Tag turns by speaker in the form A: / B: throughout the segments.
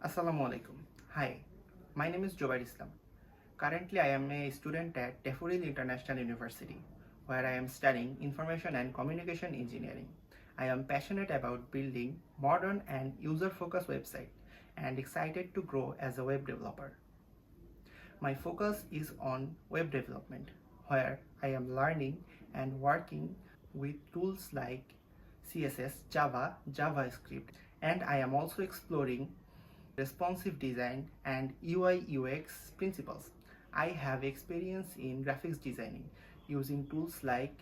A: Assalamu alaikum. Hi, my name is Jobair Islam. Currently, I am a student at Daffodil International University, where I am studying Information and Communication Engineering. I am passionate about building modern and user-focused websites and excited to grow as a web developer. My focus is on web development, where I am learning and working with tools like CSS, Java, JavaScript, and I am also exploring responsive design and UI UX principles. I have experience in graphics designing using tools like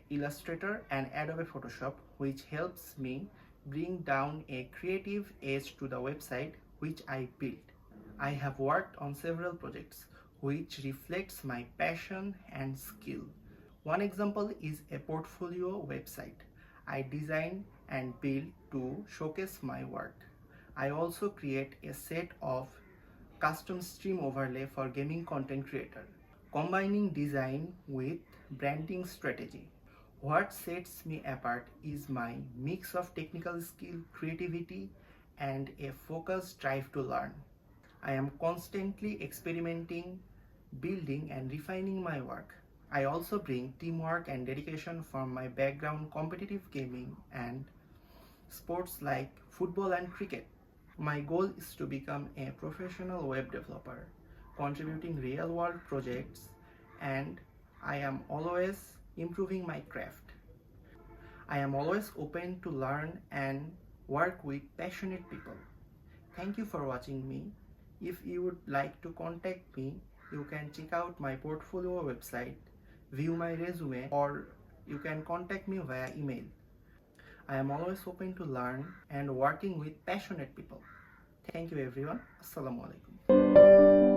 A: Illustrator and Adobe Photoshop, which helps me bring down a creative edge to the website which I built. I have worked on several projects which reflects my passion and skill. One example is a portfolio website I designed and built to showcase my work. I also create a set of custom stream overlay for gaming content creator, combining design with branding strategy. What sets me apart is my mix of technical skill, creativity, and a focused drive to learn. I am constantly experimenting, building, and refining my work. I also bring teamwork and dedication from my background competitive gaming and sports like football and cricket. My goal is to become a professional web developer, contributing real world projects, and I am always improving my craft. I am always open to learn and work with passionate people. Thank you for watching me. If you would like to contact me, you can check out my portfolio website, view my resume, or you can contact me via email. I am always open to learn and working with passionate people. Thank you everyone. Assalamu alaikum.